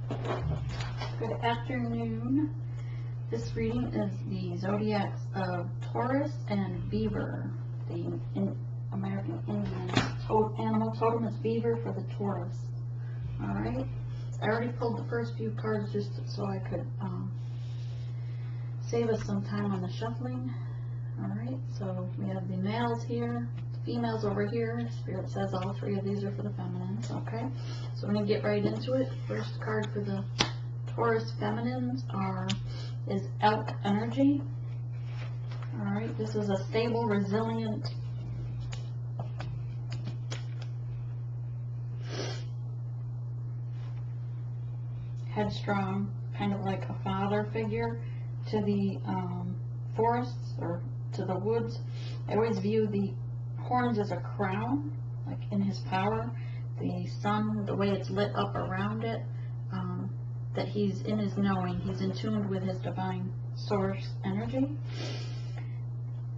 Good afternoon. This reading is the zodiacs of Taurus and Beaver. The American Indian animal totem is beaver for the Taurus. Alright. I already pulled the first few cards just so I could save us some time on the shuffling. Alright, so we have the males here, the females over here. Spirit says all three of these are for the feminines. Okay, so I'm going to get right into it. First card for the Taurus feminines is elk energy. Alright, this is a stable, resilient, headstrong, kind of like a father figure to the forests or to the woods. I always view the horns as a crown, like in his power. The sun, the way it's lit up around it, that he's in his knowing, he's in tune with his divine source energy.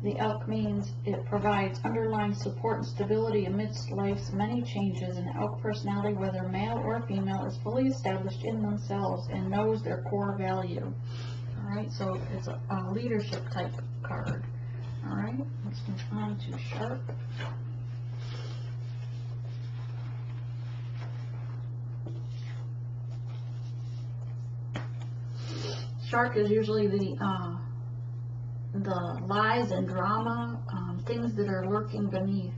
The elk means it provides underlying support and stability amidst life's many changes. An elk personality, whether male or female, is fully established in themselves and knows their core value. Alright, so it's a leadership type card. Alright, let's move on to shark. Shark is usually the lies and drama, things that are lurking beneath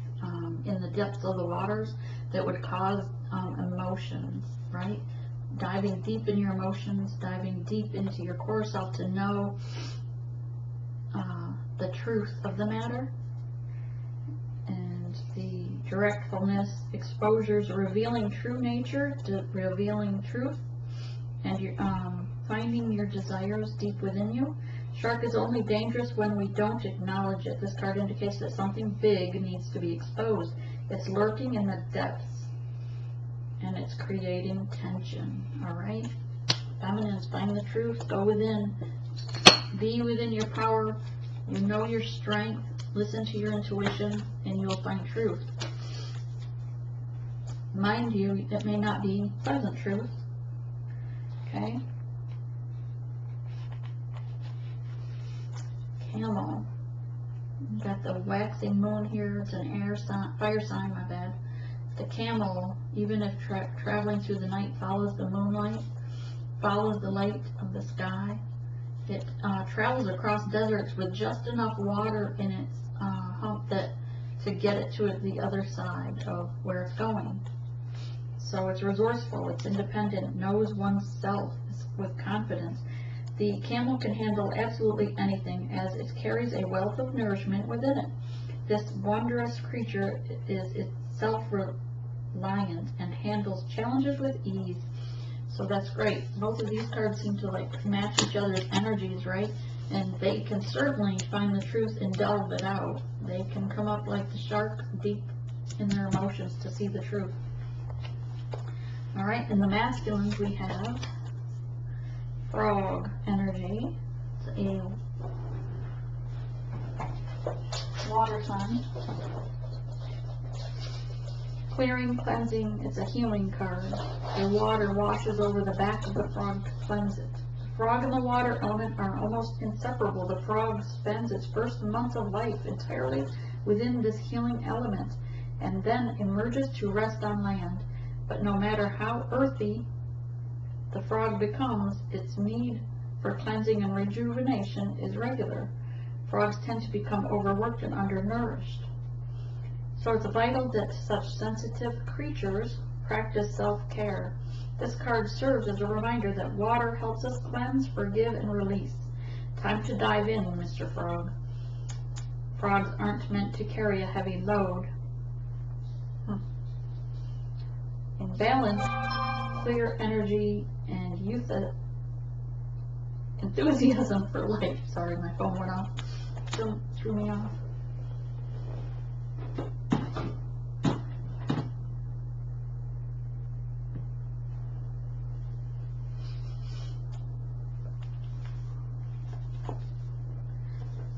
in the depths of the waters that would cause emotions, right? Diving deep in your emotions, diving deep into your core self to know the truth of the matter. And the directfulness, exposures, revealing true nature, revealing truth, and you're finding your desires deep within you. Shark is only dangerous when we don't acknowledge it. This card indicates that something big needs to be exposed. It's lurking in the depths, and it's creating tension. Alright? Feminines, find the truth. Go within. Be within your power. You know your strength. Listen to your intuition, and you'll find truth. Mind you, it may not be pleasant truth. Okay? Camel. You've got the waxing moon here. It's an air sign, fire sign, my bad. The camel, even if traveling through the night, follows the moonlight, follows the light of the sky. It travels across deserts with just enough water in its hump to get it to the other side of where it's going. So it's resourceful, it's independent, knows oneself with confidence. The camel can handle absolutely anything as it carries a wealth of nourishment within it. This wondrous creature is self-reliant and handles challenges with ease. So that's great. Both of these cards seem to like match each other's energies, right? And they can certainly find the truth and delve it out. They can come up like the shark deep in their emotions to see the truth. Alright, in the masculines we have frog energy. It's a water sign. Clearing, cleansing, it's a healing card. The water washes over the back of the frog to cleanse it. The frog and the water element are almost inseparable. The frog spends its first month of life entirely within this healing element and then emerges to rest on land. But no matter how earthy the frog becomes, its need for cleansing and rejuvenation is regular. Frogs tend to become overworked and undernourished. So it's vital that such sensitive creatures practice self-care. This card serves as a reminder that water helps us cleanse, forgive, and release. Time to dive in, Mr. Frog. Frogs aren't meant to carry a heavy load. In balance, clear energy and youth, enthusiasm for life. Sorry, my phone went off. Threw me off.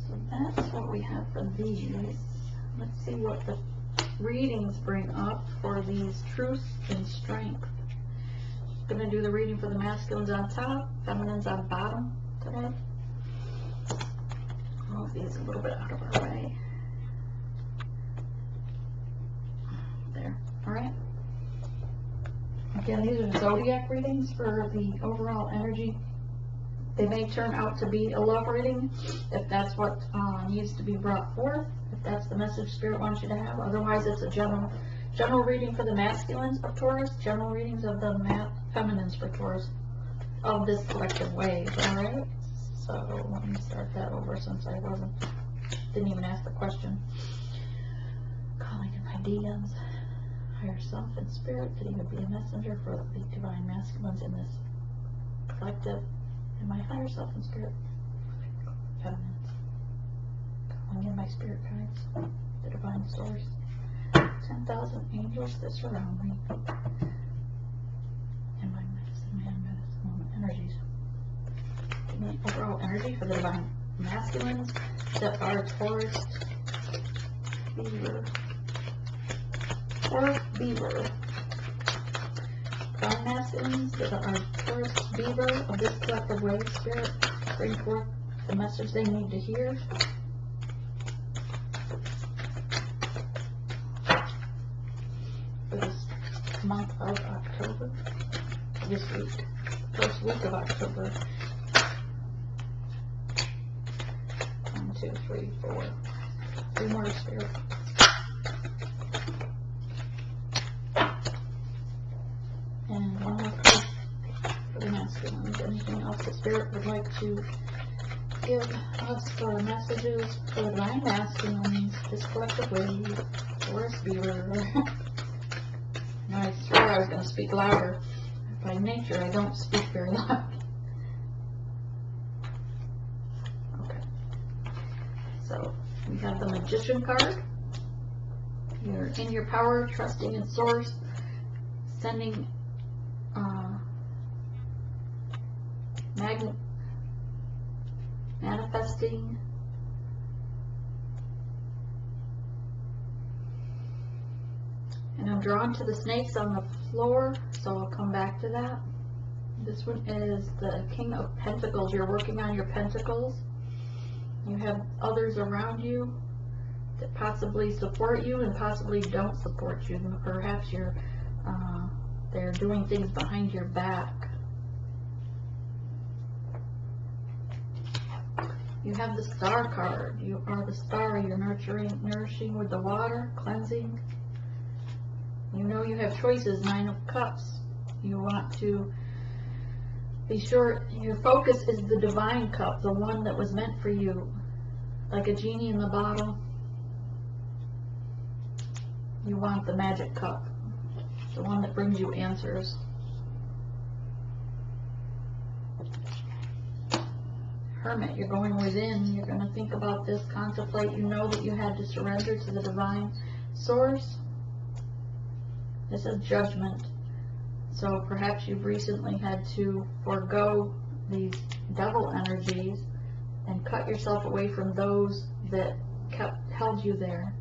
So that's what we have for these. Let's see what the readings bring up for these truth and strength. Gonna do the reading for the masculines on top, feminines on bottom today. I'll move these a little bit out of our way. There. Alright. Again, these are zodiac readings for the overall energy. They may turn out to be a love reading if that's what needs to be brought forth, if that's the message Spirit wants you to have. Otherwise, it's a general reading for the masculines of Taurus, general readings of the feminines for Taurus of this collective wave. Alright? So let me start that over since I didn't even ask the question. Calling in my DMs, higher self and spirit could even be a messenger for the divine masculines in this collective. And my higher self and spirit, feminines, calling in my spirit guides, the divine source, 10,000 angels that surround me, and my medicine man, medicine woman energies. Give me overall energy for the divine masculines that are Taurus, beaver, divine masculines that are Taurus, beaver of this collective wave. Spirit, bring forth the message they need to hear. For this month of October, this week, first week of October. 1, 2, 3, 4. 3 more, Spirit. And one more card for the masculines. Anything else the Spirit would like to give us for messages for the divine masculines, this collective wave, Taurus, beaver. I swore I was going to speak louder. By nature, I don't speak very loud. Okay. So, we have the Magician card. You're in your power, trusting in Source, sending manifesting and I'm drawn to the snakes on the floor, so I'll come back to that. This one is the King of Pentacles. You're working on your pentacles. You have others around you that possibly support you and possibly don't support you. Perhaps they're doing things behind your back. You have the Star card. You are the star. You're nourishing with the water, cleansing. You know you have choices. 9 of Cups. You want to be sure your focus is the divine cup, the one that was meant for you, like a genie in the bottle. You want the magic cup, the one that brings you answers. Hermit, you're going within. You're going to think about this, contemplate. You know that you had to surrender to the divine source. This is judgment. So perhaps you've recently had to forego these devil energies and cut yourself away from those that held you there.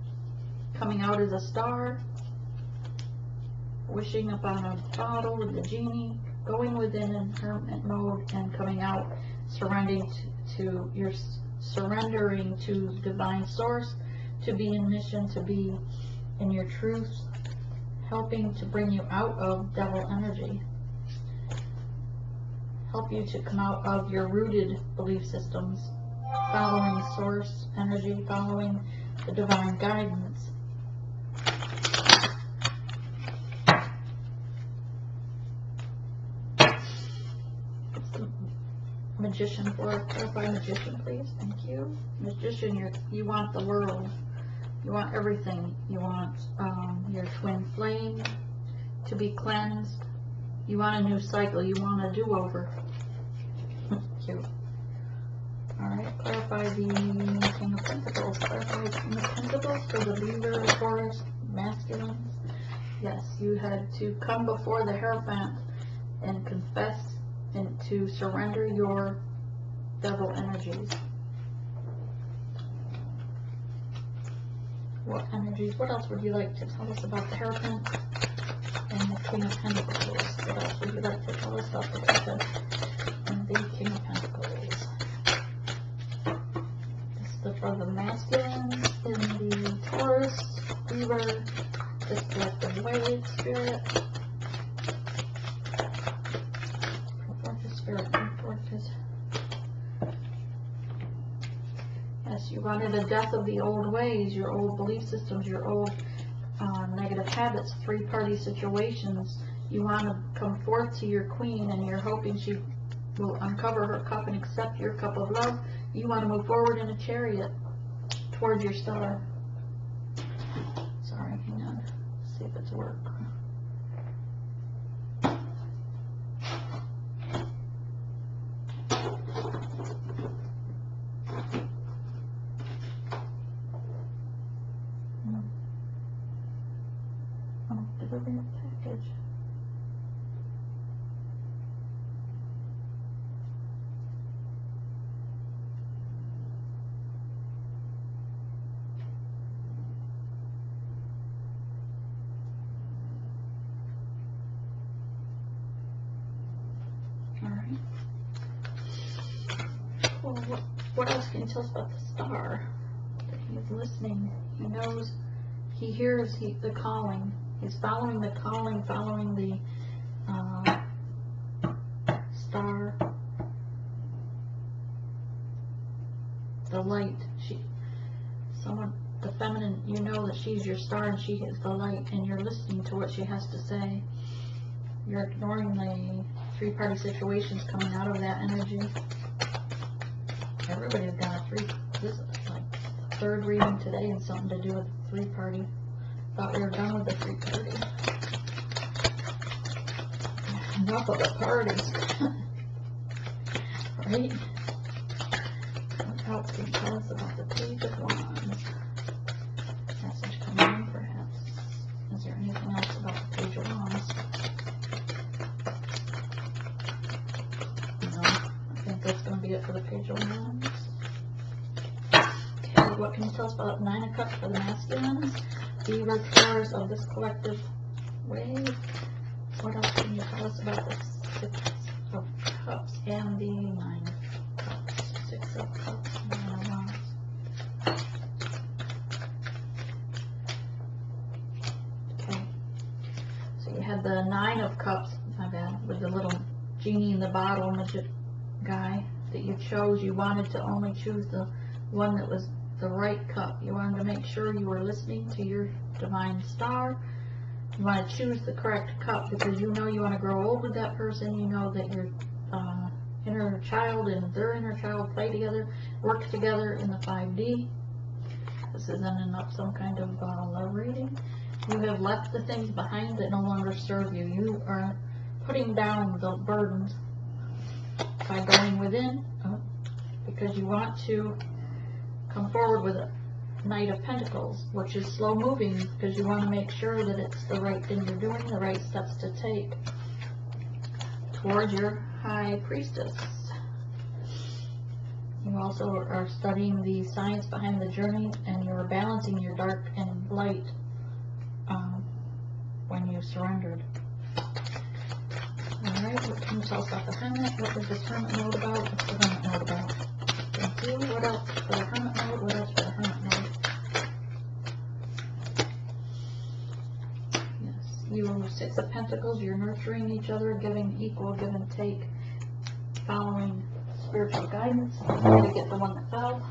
Coming out as a star, wishing upon a bottle with the genie, going within in hermit mode, and coming out surrendering to divine source, to be in mission, to be in your truth, helping to bring you out of devil energy, help you to come out of your rooted belief systems, following source energy, following the divine guidance. Magician for clarify Magician, please. Thank you. Magician, you want the world. You want everything. You want your twin flame to be cleansed. You want a new cycle. You want a do-over. Cute. Alright, clarify the King of Pentacles. Clarify the King of Pentacles for the Beaver, Taurus, masculines. Yes, you had to come before the Hierophant and confess and to surrender your devil energies. What energies? What else would you like to tell us about the Hierophant and the King of Pentacles? What else would you like to stuff that I said. And the King of Pentacles. This is for the masculines in the Taurus, beaver, this collective wave spirit. Spirit, yes, you wanted a death of the old ways, your old belief systems, your old negative habits, three-party situations. You want to come forth to your queen, and you're hoping she will uncover her cup and accept your cup of love. You want to move forward in a chariot towards your star. Sorry, hang on. Let's see if it's work. Delivery of package. Alright. Well, what else can you tell us about the star? That he's listening. He knows, he hears the calling. He's following the calling, following the star, the light. The feminine, you know that she's your star and she is the light, and you're listening to what she has to say. You're ignoring the three-party situations coming out of that energy. Everybody's got a this is like the third reading today and something to do with three-party. Thought we were done with the three-party. Enough of the parties. Right? What else can you tell us about the Page of Wands? Message coming in, perhaps. Is there anything else about the Page of Wands? No. I think that's going to be it for the Page of Wands. Okay, what can you tell us about Nine of Cups for the masculines? Beaver, Taurus of this collective wave. What else can you tell us about the Six of Cups and the Nine of Cups? Six of Cups and Nine of Wands. Okay. So you had the Nine of Cups, my bad, with the little genie in the bottle midget guy that you chose. You wanted to only choose the one that was the right cup. You wanted to make sure you were listening to your divine star. You want to choose the correct cup because you know you want to grow old with that person. You know that your inner child and their inner child play together, work together in the 5D. This is ending up some kind of love reading. You have left the things behind that no longer serve you. You are putting down the burdens by going within because you want to come forward with a Knight of Pentacles, which is slow moving because you want to make sure that it's the right thing you're doing, the right steps to take towards your High Priestess. You also are studying the science behind the journey, and you're balancing your dark and light when you surrendered. Alright, what can you tell us about the Hermit? What was this Hermit mode about? What's the Hermit mode about? Thank you. What else for the Hermit mode? What else for the Hermit mode? Yes, you Six of Pentacles, you're nurturing each other, giving equal give and take, following spiritual guidance. I'm going to get the one that fell.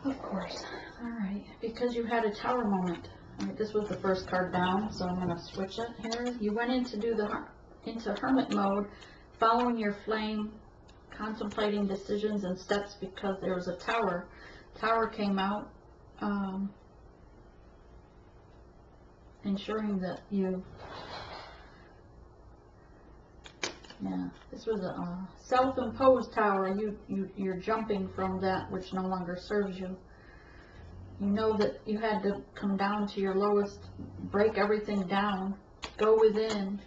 Of course. Alright, because you had a Tower moment. Alright, this was the first card down, so I'm going to switch it here. You went into Hermit mode, following your flame, contemplating decisions and steps because there was a Tower. Tower came out, ensuring that you, this was a self-imposed Tower. You're jumping from that which no longer serves you. You know that you had to come down to your lowest, break everything down, go within,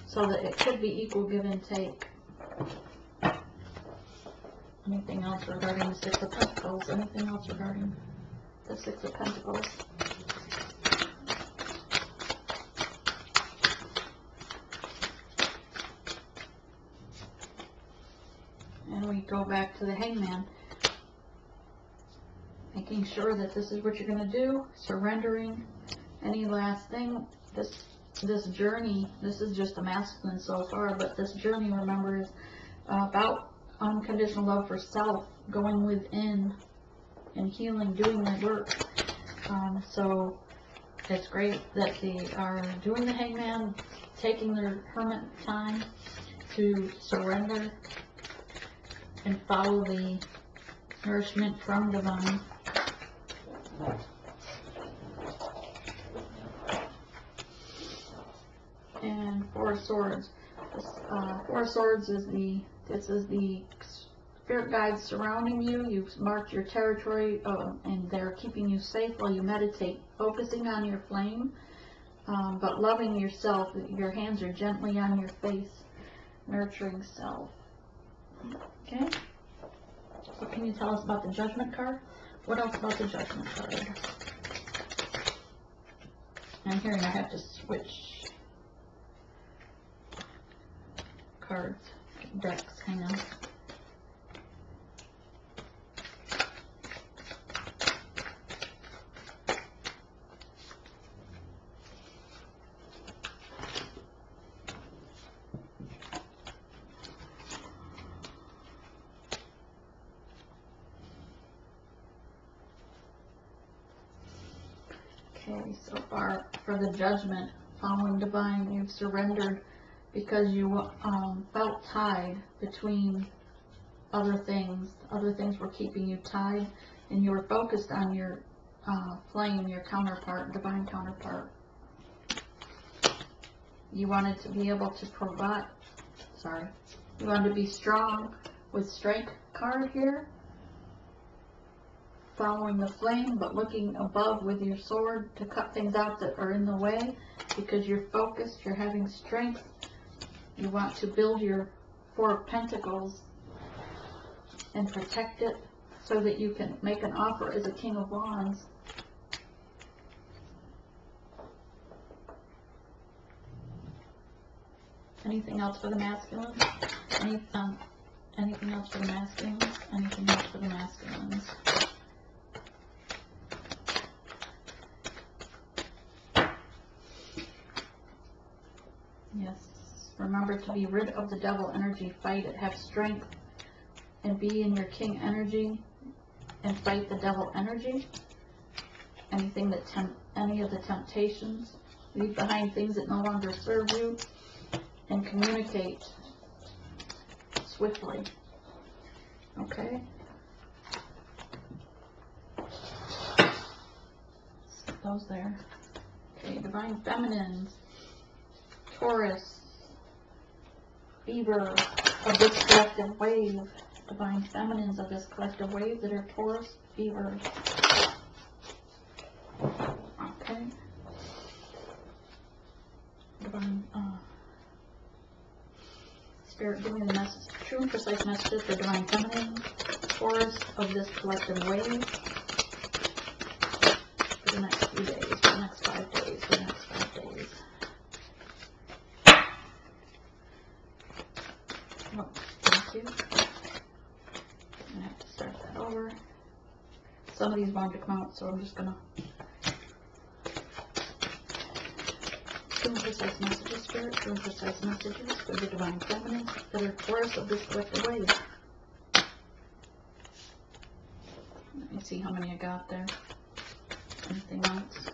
so that it could be equal give and take. Anything else regarding the Six of Pentacles? Anything else regarding the Six of Pentacles? And we go back to the Hangman. Making sure that this is what you're going to do. Surrendering any last thing. This journey, this is just a masculine so far, but this journey, remember, is about unconditional love for self, going within and healing, doing the work. So it's great that they are doing the Hangman, taking their hermit time to surrender and follow the nourishment from divine. And Four of Swords. This, Four of Swords is the spirit guides surrounding you. You've marked your territory, and they're keeping you safe while you meditate, focusing on your flame, but loving yourself. Your hands are gently on your face, nurturing self. Okay? What can you tell us about the Judgment card? What else about the Judgment card? I'm hearing I have to switch cards, decks, hang on. Okay, so far for the Judgment, following divine, you've surrendered because you felt tied between other things. Other things were keeping you tied, and you were focused on your flame, your counterpart, divine counterpart. You wanted to be able to provide, you wanted to be strong with Strength card here, following the flame, but looking above with your sword to cut things out that are in the way, because you're focused, you're having strength. You want to build your Four of Pentacles and protect it so that you can make an offer as a King of Wands. Anything else for the masculines? Anything else for the masculines? Anything else for the masculines? Yes. Remember to be rid of the devil energy. Fight it. Have strength and be in your king energy and fight the devil energy. Anything that any of the temptations. Leave behind things that no longer serve you and communicate swiftly. Okay? Set those there. Okay, divine feminines. Tauris. Beaver of this collective wave. Divine feminines of this collective wave that are Taurus, Beaver. Okay. Divine Spirit, give me the message, true and precise messages for divine feminine, Taurus of this collective wave for the next few days, for the next 5 days, for the next 5 days. Oh, thank you. I'm going to have to start that over. Some of these want to come out, so I'm just going to true and precise messages, Spirit, true and precise messages for the divine feminine that are Taurus of this collective wave. Let me see how many I got there. Anything else?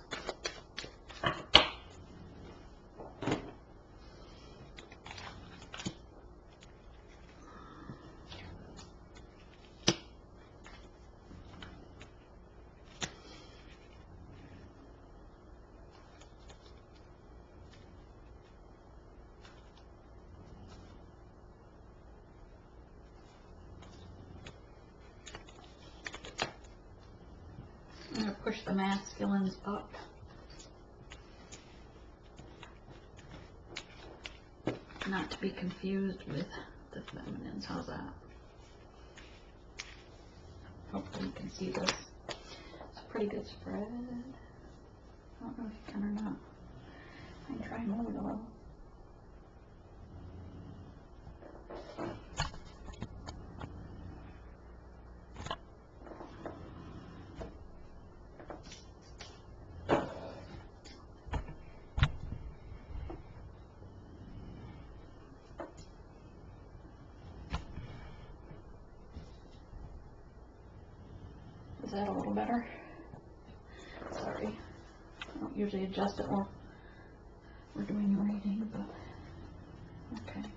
I'm going to push the masculines up. Not to be confused with the feminines. How's that? Hopefully you can see this. It's a pretty good spread. I don't know if you can or not. I can try and move it a little. Is that a little better? Sorry, I don't usually adjust it while we're doing a reading, but okay.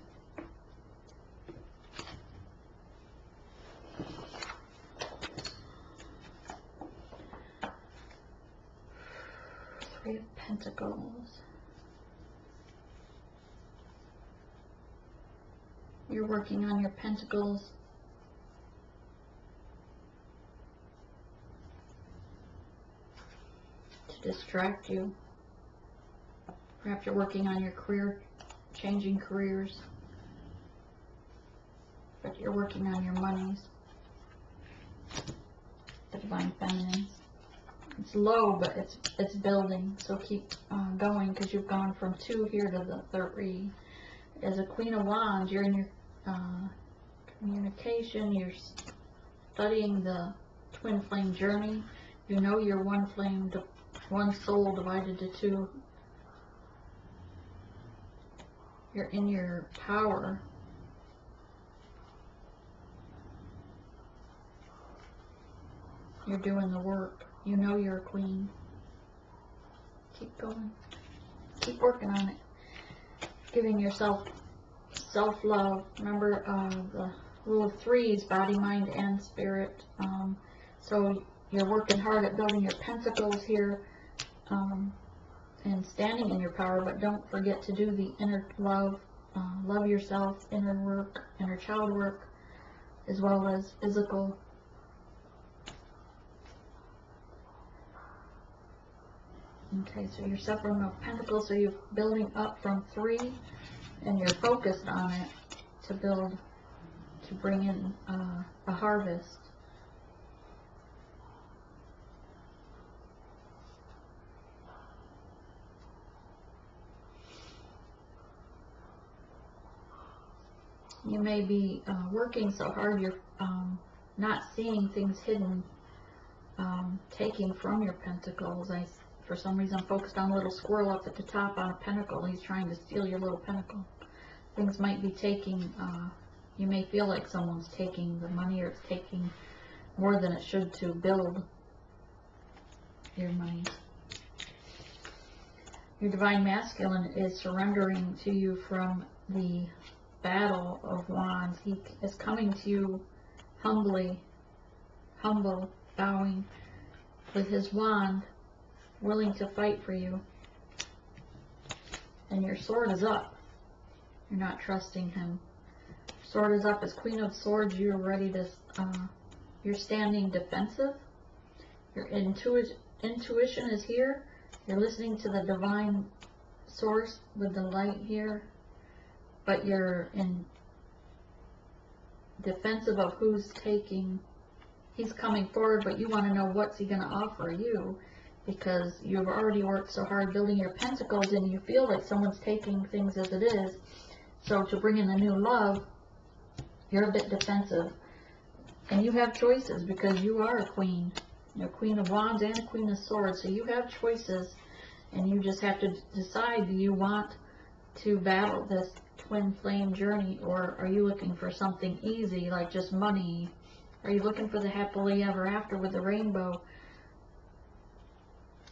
Three of Pentacles. You're working on your pentacles. To distract you. Perhaps you're working on your career, changing careers. But you're working on your monies. The Divine Feminine. It's low, but it's building. So keep going, because you've gone from 2 here to the 3. As a Queen of Wands, you're in your communication. You're studying the twin flame journey. You know you're one flame, one soul divided to 2. You're in your power. You're doing the work. You know you're a queen. Keep going. Keep working on it. Giving yourself self-love. Remember the rule of 3s, body, mind, and spirit. So you're working hard at building your pentacles here and standing in your power, but don't forget to do the inner love. Love yourself, inner work, inner child work, as well as physical. Okay, so you're suffering of Pentacles, so you're building up from 3, and you're focused on it to build, to bring in a harvest. You may be working so hard you're not seeing things hidden, taking from your pentacles. For some reason, focused on a little squirrel up at the top on a pentacle. He's trying to steal your little pentacle. Things might be taking, you may feel like someone's taking the money, or it's taking more than it should to build your money. Your Divine Masculine is surrendering to you from the battle of wands. He is coming to you humbly, humble, bowing with his wand, willing to fight for you. And your sword is up. You're not trusting him. Sword is up. As Queen of Swords, you're ready to, you're standing defensive. Your intuition is here. You're listening to the divine source with the light here. But you're in defensive of who's taking. He's coming forward, but you want to know what's he going to offer you, because you've already worked so hard building your pentacles and you feel like someone's taking things as it is. So to bring in the new love, you're a bit defensive. And you have choices, because you are a queen. You're a Queen of Wands and a Queen of Swords. So you have choices, and you just have to decide, do you want to battle this twin flame journey, or are you looking for something easy, like just money? Are you looking for the happily ever after with the rainbow?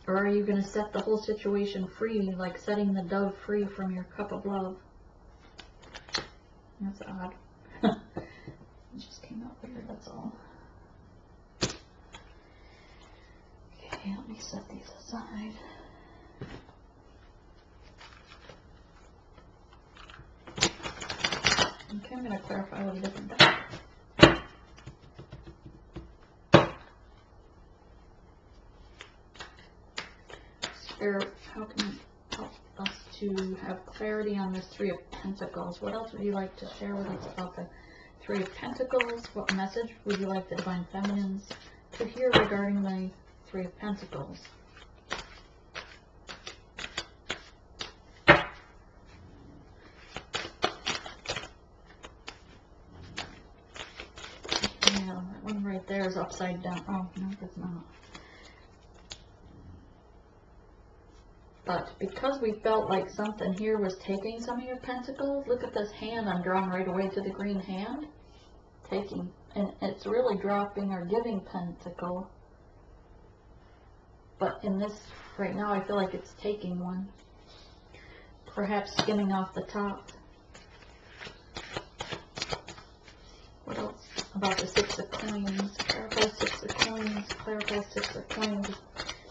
Or are you going to set the whole situation free, like setting the dove free from your cup of love? That's odd. It just came out weird, that's all. Okay, let me set these aside. Okay, I'm going to clarify with a different deck. Spirit, how can you help us to have clarity on this 3 of Pentacles? What else would you like to share with us about the Three of Pentacles. What message would you like the Divine Feminines to hear regarding the Three of Pentacles? Yeah, that one right there is upside down. Oh, no, it's not. But because we felt like something here was taking some of your pentacles, look at this hand. I'm drawing right away to the green hand. Taking, and it's really dropping or giving pentacle. But in this, right now, I feel like it's taking one. Perhaps skimming off the top. What else about the Six of Coins? Clarify Six of Coins. Clarify Six of Coins.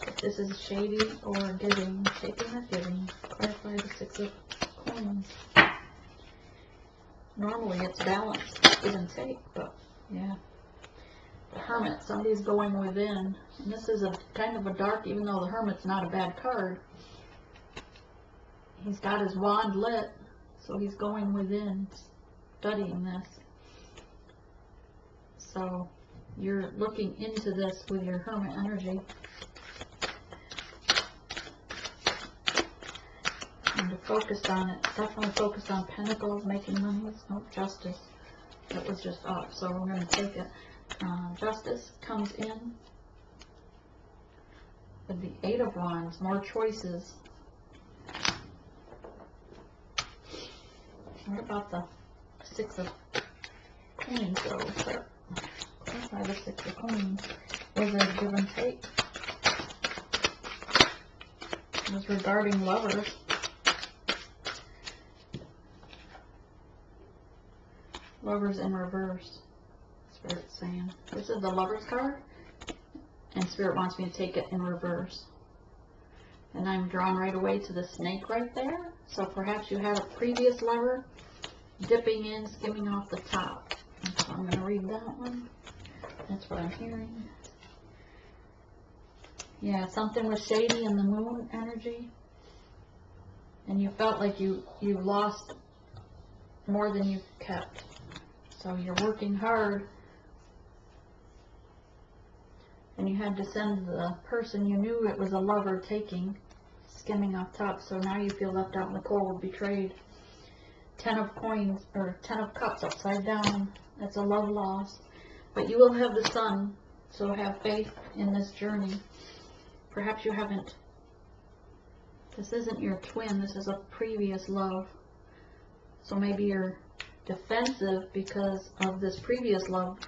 If this is shady or giving, taking or giving, clarify the Six of Coins. Normally it's balanced, give and take, but yeah. The Hermit, somebody's going within. And this is a kind of a dark, even though the Hermit's not a bad card. He's got his wand lit, so he's going within, studying this. So you're looking into this with your Hermit energy. And to focus on it, definitely focus on Pentacles, making money. No, Justice. That was just off, so we're going to take it. Justice comes in with the Eight of Wands, more choices. What about the Six of Coins, though? Clarify the Six of Coins. Was it a give and take? It was regarding lovers. Lovers in reverse. Spirit's saying. This is the Lovers card. And Spirit wants me to take it in reverse. And I'm drawn right away to the snake right there. So perhaps you had a previous lover dipping in, skimming off the top. And so I'm going to read that one. That's what I'm hearing. Yeah, something was shady in the moon energy. And you felt like you lost more than you kept. So you're working hard. And you had to send the person you knew it was a lover taking, skimming off top. So now you feel left out in the cold, betrayed. 10 of coins, or 10 of cups upside down. That's a love loss. But you will have the sun, so have faith in this journey. Perhaps you haven't. This isn't your twin, this is a previous love. So maybe you're defensive because of this previous love.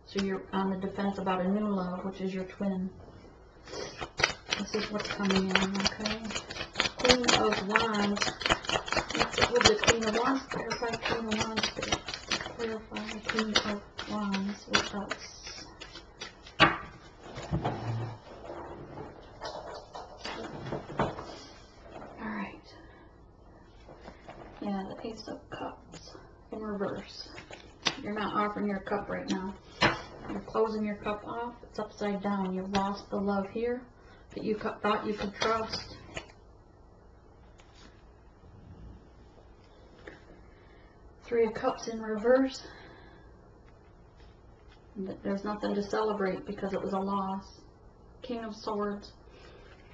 So you're on the defense about a new love, which is your twin. This is what's coming in, okay? Queen of Wands. What's it with the Queen of Wands? Clarify Queen of Wands. Clarify Queen of Wands. What else? Alright. Yeah, the Ace of Cups in reverse. You're not offering your cup right now. You're closing your cup off. It's upside down. You've lost the love here that you thought you could trust. Three of Cups in reverse. There's nothing to celebrate because it was a loss. King of Swords.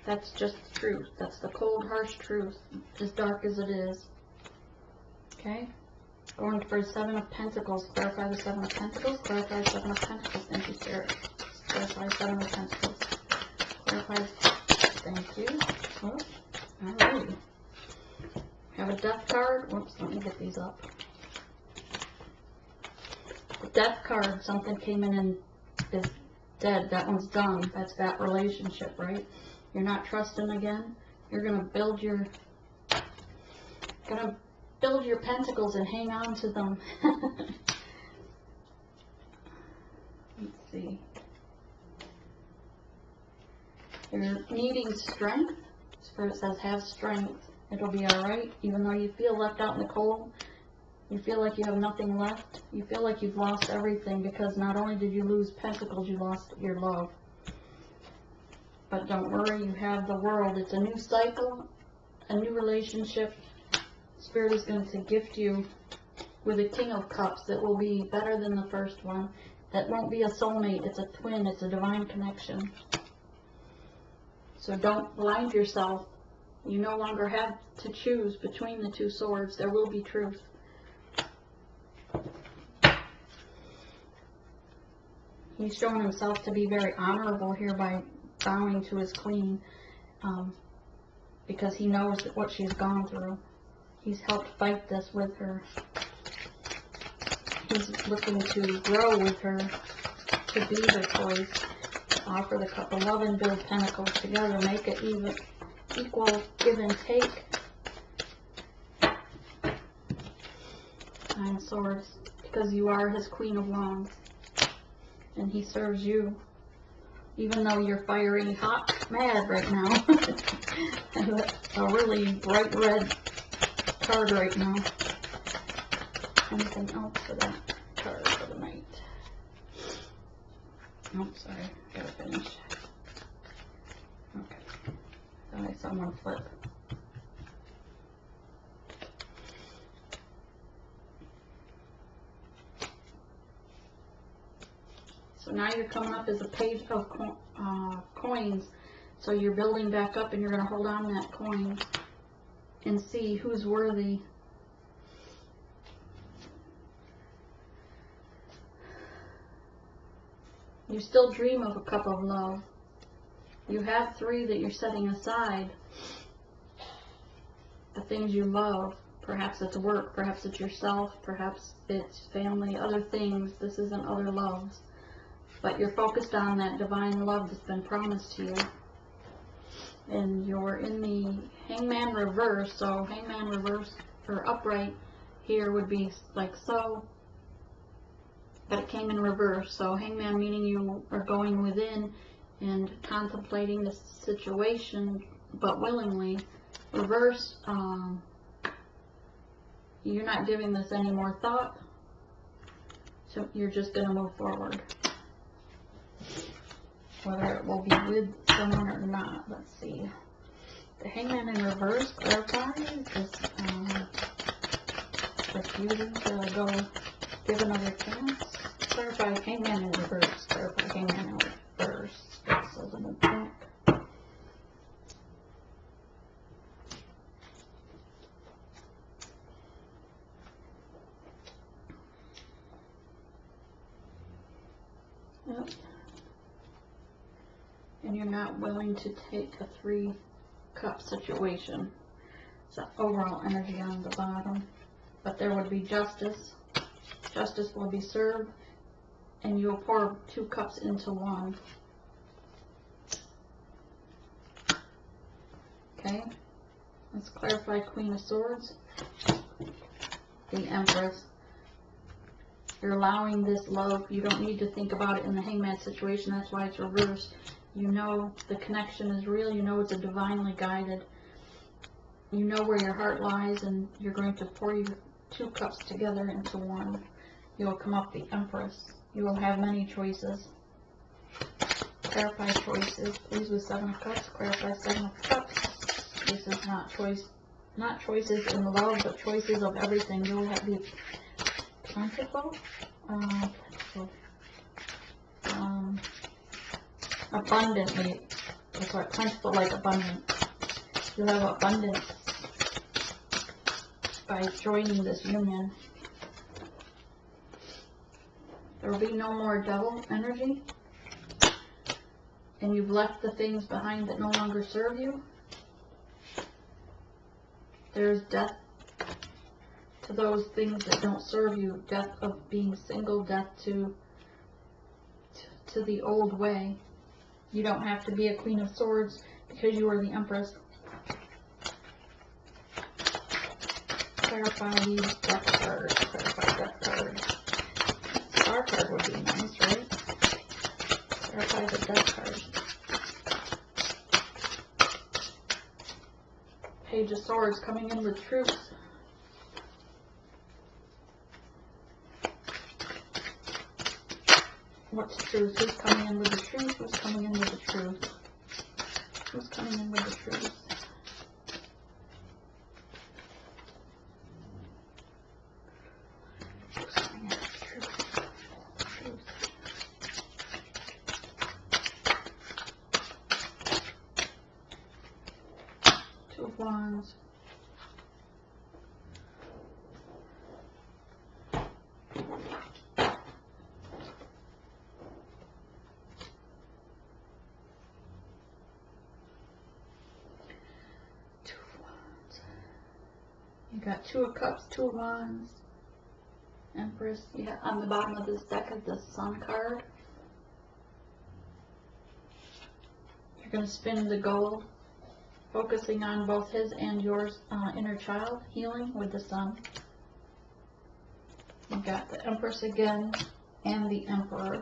That's just the truth. That's the cold, harsh truth. As dark as it is. Okay? Going for 7 of Pentacles. Clarify the 7 of Pentacles. Clarify 7 of Pentacles. Thank you, Spirit. Clarify 7 of Pentacles. Clarify. Thank you. Oh, alrighty. Have a Death card. Whoops, let me get these up. The Death card, something came in and is dead. That one's done. That's that relationship, right? You're not trusting again. You're gonna build your pentacles and hang on to them. Let's see. You're needing strength. Spirit says have strength. It'll be alright. Even though you feel left out in the cold, you feel like you have nothing left. You feel like you've lost everything because not only did you lose pentacles, you lost your love. But don't worry, you have the world. It's a new cycle, a new relationship. Spirit is going to gift you with a King of Cups that will be better than the first one. That won't be a soulmate, it's a twin, it's a divine connection. So don't blind yourself. You no longer have to choose between the two swords. There will be truth. He's shown himself to be very honorable here by bowing to his queen, because he knows what she's gone through. He's helped fight this with her. He's looking to grow with her, to be her choice, to offer the cup of love and build pentacles together, make it even equal give and take. Nine of Swords, because you are his Queen of Wands, and he serves you, even though you're fiery hot mad right now. And a really bright red card right now. Anything else for that card for the night? Oh, sorry, gotta finish. Okay, thought I saw one flip. So now you're coming up as a page of coins. So you're building back up, and you're going to hold on to that coin and see who's worthy. You still dream of a cup of love. You have 3 that you're setting aside. The things you love. Perhaps it's work, perhaps it's yourself, perhaps it's family, other things. This isn't other loves. But you're focused on that divine love that's been promised to you. And you're in the Hangman reverse. So Hangman reverse or upright here would be like so. But it came in reverse. So Hangman meaning you are going within and contemplating the situation, but willingly. Reverse, you're not giving this any more thought. So you're just going to move forward. Whether it will be with someone or not. Let's see. The Hangman in reverse clarifies this refusing to go give another chance. Clarify Hangman in reverse. Clarify Hangman in reverse. That says in the back. Yep. And you're not willing to take a 3-cup situation. It's the overall energy on the bottom. But there would be justice. Justice will be served, and you'll pour 2 cups into one. Okay? Let's clarify Queen of Swords. The Empress. You're allowing this love. You don't need to think about it in the Hangman situation. That's why it's reversed. You know the connection is real. You know it's a divinely guided. You know where your heart lies, and you're going to pour your 2 cups together into one. You will come up the Empress. You will have many choices. Clarify choices, please, with 7 of Cups. Clarify 7 of Cups. This is not choices in love, but choices of everything. You will have the plentiful, abundantly. That's what plentiful, like abundant. You have abundance by joining this union. There will be no more devil energy, and you've left the things behind that no longer serve you. There's death to those things that don't serve you. Death of being single, death to the old way. You don't have to be a Queen of Swords because you are the Empress. Clarify these death cards. Clarify death cards. Star card would be nice, right? Clarify the death card. Page of Swords coming in with truth. What's truth? Who's coming in with the truth? Who's coming in with the truth? Who's coming in with the truth? You got Two of Cups, Two of Wands, Empress. Yeah, on the bottom of this deck is the Sun card. You're going to spin the gold, focusing on both his and yours inner child healing with the Sun. You got the Empress again and the Emperor,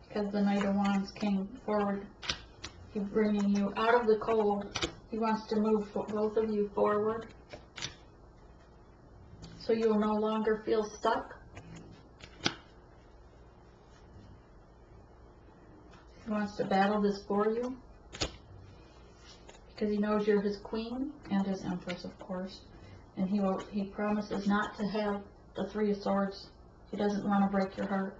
because the Knight of Wands came forward. He's bringing you out of the cold. He wants to move both of you forward, so you'll no longer feel stuck. He wants to battle this for you, because he knows you're his queen and his empress, of course. And he promises not to have the Three of Swords. He doesn't want to break your heart.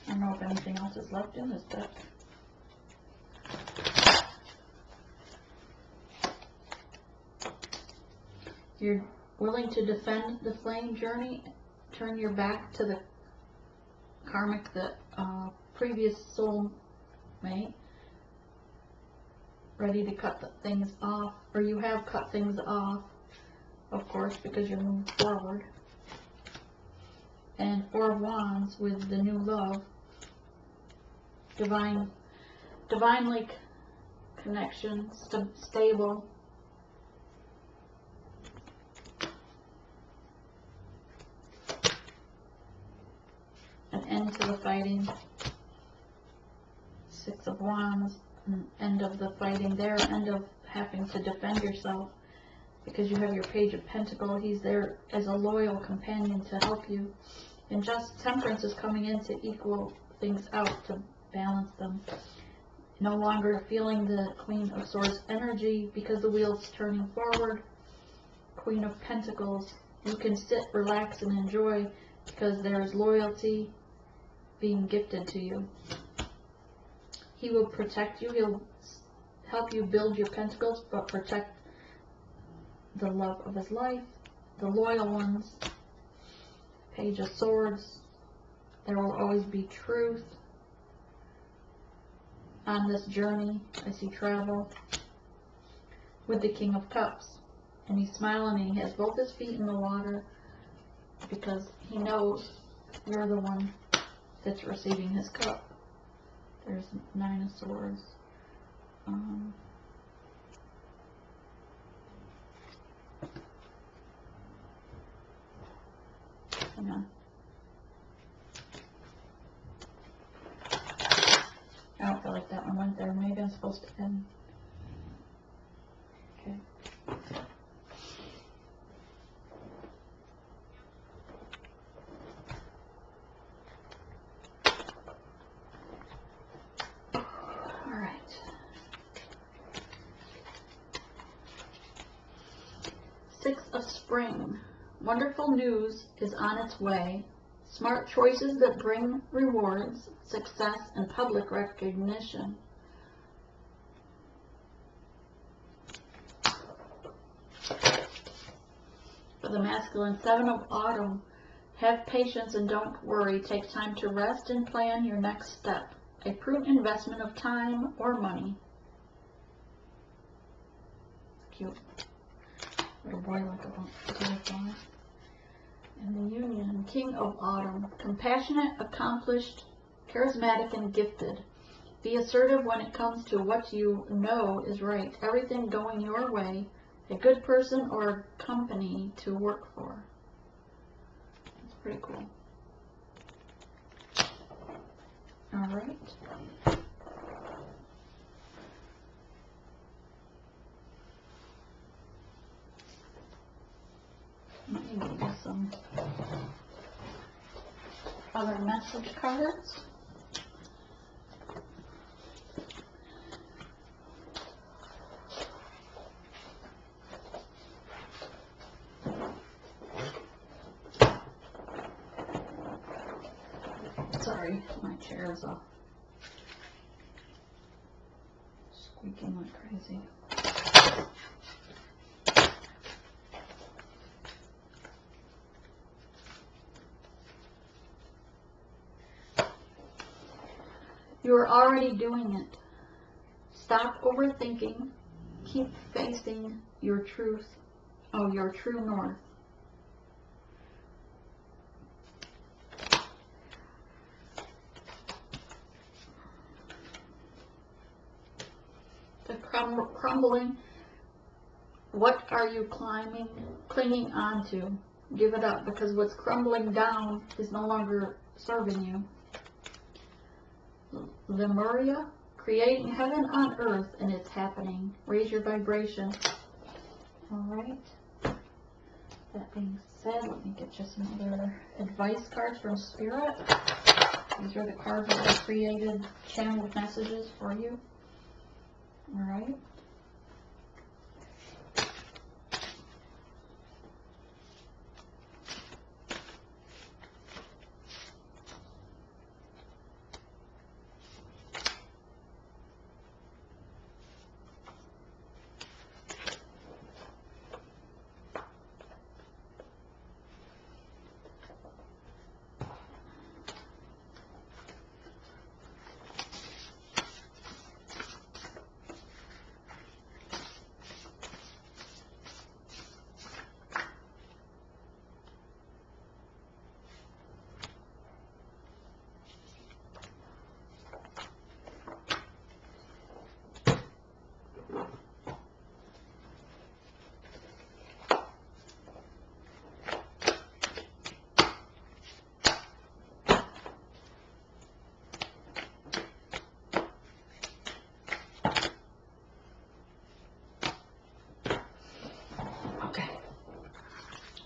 I don't know if anything else is left in this deck. You're willing to defend the flame journey, turn your back to the karmic, the previous soulmate, ready to cut things off, or you have cut things off, of course, because you're moving forward. And Four of Wands with the new love, divinely connection, stable. An end to the fighting. Six of Wands, an end of the fighting there, end of having to defend yourself, because you have your Page of Pentacles. He's there as a loyal companion to help you. And just Temperance is coming in to equal things out, to balance them. No longer feeling the Queen of Swords energy because the wheel's turning forward. Queen of Pentacles, you can sit, relax, and enjoy, because there is loyalty being gifted to you. He will protect you. He'll help you build your pentacles, but protect the love of his life, the loyal ones. Page of Swords, there will always be truth on this journey as he travels. With the King of Cups, and he's smiling, and he has both his feet in the water, because he knows you're the one that's receiving his cup. There's Nine of Swords. Hang on. I don't feel like that one went there. Maybe I'm supposed to end. Okay. Six of Spring. Wonderful news is on its way. Smart choices that bring rewards, success, and public recognition. For the masculine, Seven of Autumn. Have patience and don't worry. Take time to rest and plan your next step. A prudent investment of time or money. Cute. Little boy like a butterfly. And the Union, King of Autumn. Compassionate, accomplished, charismatic, and gifted. Be assertive when it comes to what you know is right. Everything going your way. A good person or company to work for. That's pretty cool. Alright. Let me give you some other message cards. Sorry, my chair is squeaking like crazy. You are already doing it. Stop overthinking. Keep facing your truth. Oh, your true north. The crumbling. What are you clinging onto? Give it up, because what's crumbling down is no longer serving you. Lemuria, creating heaven on earth, and it's happening. Raise your vibration. All right. That being said, let me get you some other advice cards from Spirit. These are the cards that I created, channeled messages for you. All right.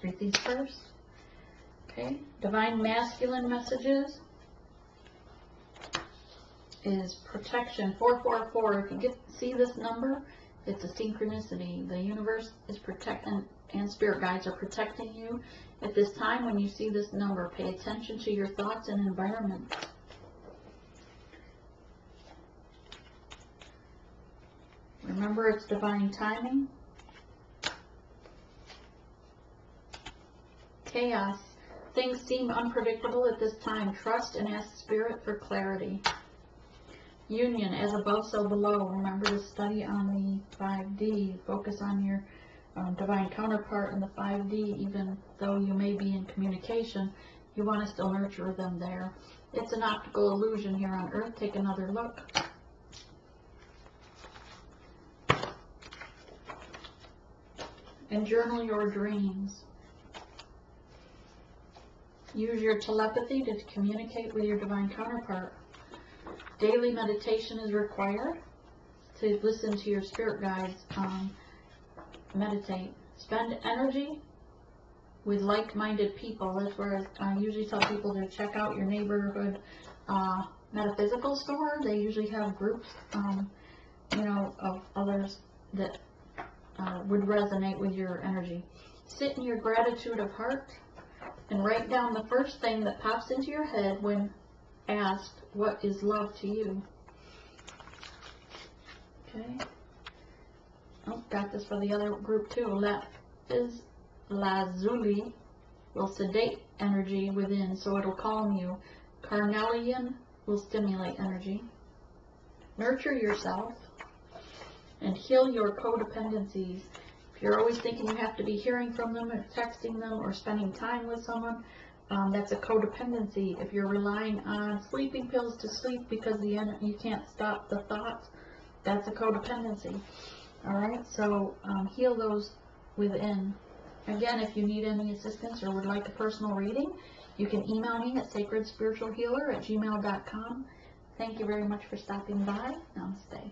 Read these first. Okay. Divine masculine messages is protection. 444. If you see this number, it's a synchronicity. The universe is protecting, and spirit guides are protecting you. At this time, when you see this number, pay attention to your thoughts and environment. Remember, it's divine timing. Chaos. Things seem unpredictable at this time. Trust and ask Spirit for clarity. Union. As above, so below. Remember to study on the 5D. Focus on your divine counterpart in the 5D. Even though you may be in communication, you want to still nurture them there. It's an optical illusion here on Earth. Take another look. And journal your dreams. Use your telepathy to communicate with your divine counterpart. Daily meditation is required to listen to your spirit guides. Meditate. Spend energy with like-minded people. That's where I usually tell people to check out your neighborhood metaphysical store. They usually have groups, of others that would resonate with your energy. Sit in your gratitude of heart and write down the first thing that pops into your head when asked, what is love to you? Okay. Oh, got this for the other group too. Lazuli will sedate energy within, so it'll calm you. Carnelian will stimulate energy. Nurture yourself and heal your codependencies. If you're always thinking you have to be hearing from them or texting them or spending time with someone, that's a codependency. If you're relying on sleeping pills to sleep because you can't stop the thoughts, that's a codependency. All right, so heal those within. Again, if you need any assistance or would like a personal reading, you can email me at sacredspiritualhealer@gmail.com. Thank you very much for stopping by. Namaste.